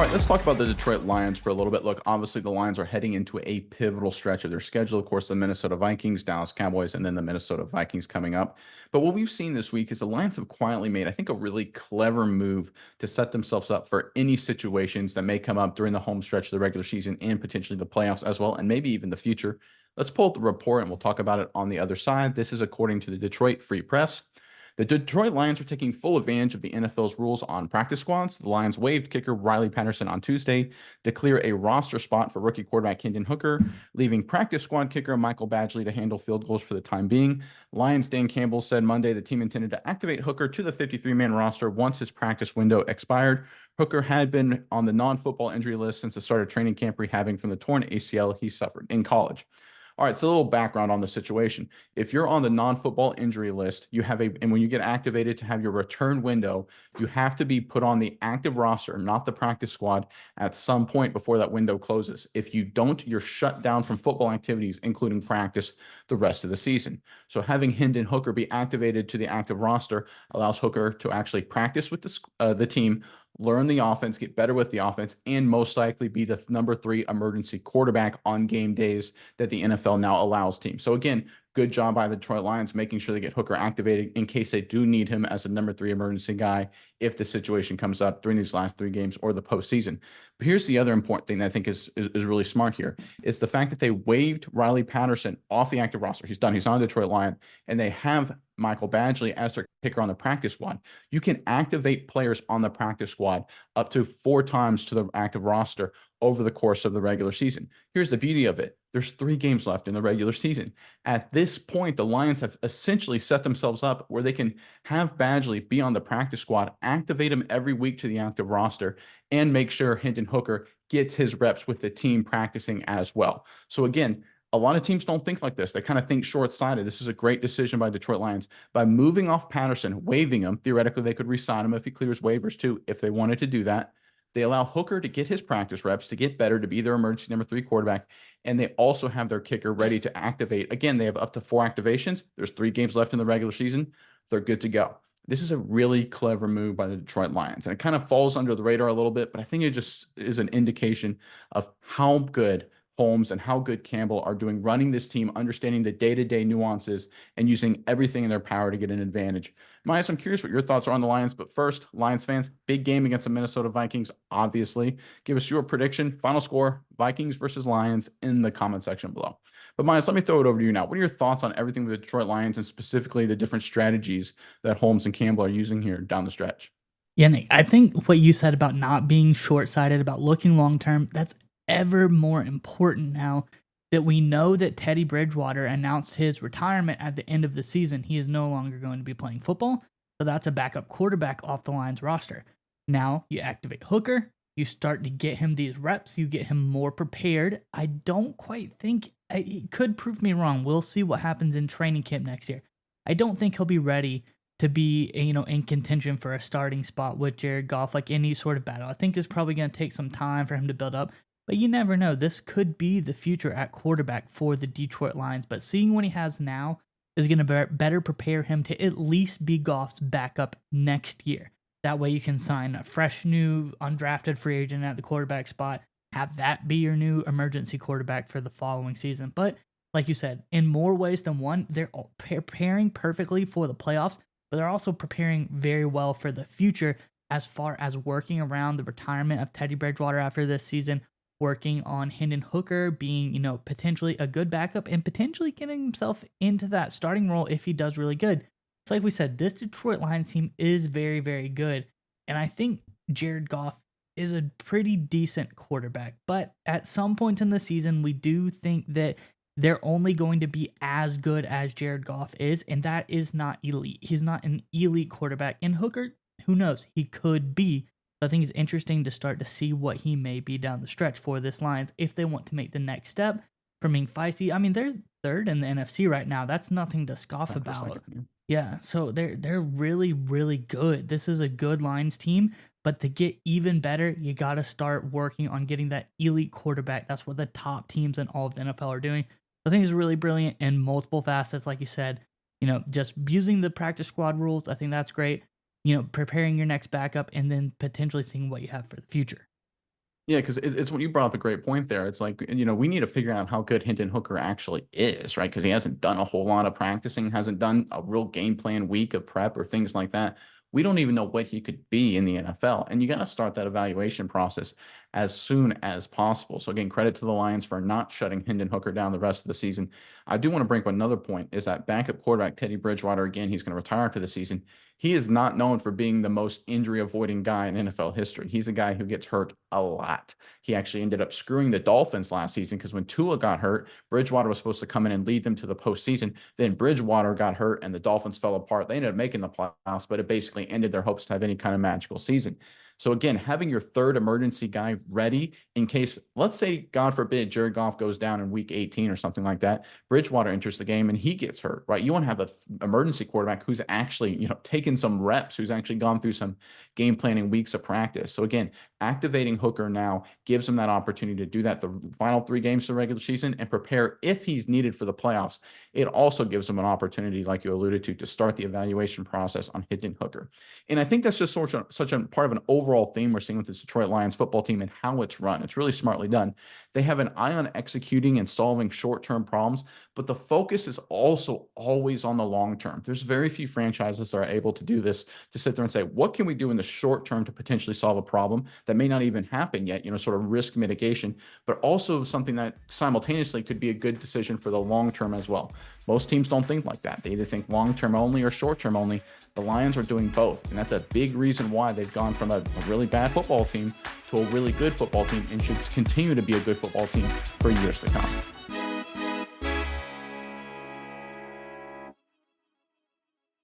right, let's talk about the Detroit Lions for a little bit. Look, obviously, the Lions are heading into a pivotal stretch of their schedule. Of course, the Minnesota Vikings, Dallas Cowboys, and then the Minnesota Vikings coming up. But what we've seen this week is the Lions have quietly made, I think, a really clever move to set themselves up for any situations that may come up during the home stretch of the regular season and potentially the playoffs as well, and maybe even the future. Let's pull up the report and we'll talk about it on the other side. This is according to the Detroit Free Press. The Detroit Lions are taking full advantage of the NFL's rules on practice squads. The Lions waived kicker Riley Patterson on Tuesday to clear a roster spot for rookie quarterback Hendon Hooker, leaving practice squad kicker Michael Badgley to handle field goals for the time being. Lions Dan Campbell said Monday the team intended to activate Hooker to the 53-man roster once his practice window expired. Hooker had been on the non-football injury list since the start of training camp, rehabbing from the torn ACL he suffered in college. All right, so a little background on the situation. If you're on the non-football injury list, and when you get activated to have your return window, you have to be put on the active roster, not the practice squad, at some point before that window closes. If you don't, you're shut down from football activities, including practice, the rest of the season. So having Hendon Hooker be activated to the active roster allows Hooker to actually practice with the team, learn the offense, get better with the offense, and most likely be the number 3 emergency quarterback on game days that the NFL now allows teams. So again, good job by the Detroit Lions making sure they get Hooker activated in case they do need him as a number 3 emergency guy if the situation comes up during these last 3 games or the postseason. But here's the other important thing that I think is really smart here is the fact that they waived Riley Patterson off the active roster. He's done. He's not a Detroit Lion, and they have Michael Badgley as their kicker on the practice squad. You can activate players on the practice squad up to 4 times to the active roster over the course of the regular season. Here's the beauty of it. There's 3 games left in the regular season. At this point, the Lions have essentially set themselves up where they can have Badgley be on the practice squad, activate him every week to the active roster, and make sure Hendon Hooker gets his reps with the team practicing as well. So again, a lot of teams don't think like this. They kind of think short-sighted. This is a great decision by Detroit Lions. By moving off Patterson, waiving him, theoretically they could re-sign him if he clears waivers too, if they wanted to do that. They allow Hooker to get his practice reps, to get better, to be their emergency number 3 quarterback, and they also have their kicker ready to activate. Again, they have up to 4 activations. There's 3 games left in the regular season. They're good to go. This is a really clever move by the Detroit Lions, and it kind of falls under the radar a little bit, but I think it just is an indication of how good Holmes and how good Campbell are doing running this team, understanding the day-to-day nuances and using everything in their power to get an advantage. Myas, I'm curious what your thoughts are on the Lions, but first, Lions fans, big game against the Minnesota Vikings, obviously. Give us your prediction, final score, Vikings versus Lions in the comment section below. But Myas, let me throw it over to you now. What are your thoughts on everything with the Detroit Lions and specifically the different strategies that Holmes and Campbell are using here down the stretch? Yeah, Nick, I think what you said about not being short-sighted, about looking long-term, that's ever more important now that we know that Teddy Bridgewater announced his retirement at the end of the season. He is no longer going to be playing football, so that's a backup quarterback off the Lions roster. Now you activate Hooker, you start to get him these reps, you get him more prepared. I don't quite think he could prove me wrong. We'll see what happens in training camp next year. I don't think he'll be ready to be, in contention for a starting spot with Jared Goff, like any sort of battle. I think it's probably going to take some time for him to build up, but you never know. This could be the future at quarterback for the Detroit Lions, but seeing what he has now is going to better prepare him to at least be Goff's backup next year. That way you can sign a fresh, new, undrafted free agent at the quarterback spot, have that be your new emergency quarterback for the following season. But like you said, in more ways than one, they're preparing perfectly for the playoffs, but they're also preparing very well for the future as far as working around the retirement of Teddy Bridgewater after this season, working on Hendon Hooker being, potentially a good backup and potentially getting himself into that starting role if he does really good. It's like we said, this Detroit Lions team is very, very good. And I think Jared Goff is a pretty decent quarterback. But at some point in the season, we do think that they're only going to be as good as Jared Goff is, and that is not elite. He's not an elite quarterback. And Hooker, who knows? He could be. So I think it's interesting to start to see what he may be down the stretch for this Lions if they want to make the next step from being feisty. I mean, they're third in the NFC right now. That's nothing to scoff about. Yeah, so they're really, really good. This is a good Lions team, but to get even better, you got to start working on getting that elite quarterback. That's what the top teams in all of the NFL are doing. I think it's really brilliant in multiple facets, like you said. Just using the practice squad rules, I think that's great. Preparing your next backup and then potentially seeing what you have for the future. Yeah, because it's what you brought up a great point there. It's like, we need to figure out how good Hinton Hooker actually is, right? Because he hasn't done a whole lot of practicing, hasn't done a real game plan week of prep or things like that. We don't even know what he could be in the NFL. And you got to start that evaluation process as soon as possible. So again, credit to the Lions for not shutting Hendon Hooker down the rest of the season. I do want to bring up another point is that backup quarterback Teddy Bridgewater, again, he's going to retire after the season. He is not known for being the most injury avoiding guy in NFL history. He's a guy who gets hurt a lot. He actually ended up screwing the Dolphins last season because when Tua got hurt, Bridgewater was supposed to come in and lead them to the postseason. Then Bridgewater got hurt and the Dolphins fell apart. They ended up making the playoffs, but it basically ended their hopes to have any kind of magical season. So again, having your third emergency guy ready in case, let's say, God forbid, Jared Goff goes down in week 18 or something like that, Bridgewater enters the game and he gets hurt, right? You want to have an emergency quarterback who's actually, taken some reps, who's actually gone through some game planning weeks of practice. So again, activating Hooker now gives him that opportunity to do that the final 3 games of the regular season and prepare if he's needed for the playoffs. It also gives him an opportunity, like you alluded to start the evaluation process on Hendon Hooker. And I think that's just such a part of an overall theme we're seeing with this Detroit Lions football team and how it's run. It's really smartly done. They have an eye on executing and solving short-term problems, but the focus is also always on the long term. There's very few franchises that are able to do this, to sit there and say, what can we do in the short term to potentially solve a problem that may not even happen yet, sort of risk mitigation, but also something that simultaneously could be a good decision for the long term as well. Most teams don't think like that. They either think long term only or short term only. The Lions are doing both, and that's a big reason why they've gone from a really bad football team to a really good football team and should continue to be a good football team for years to come.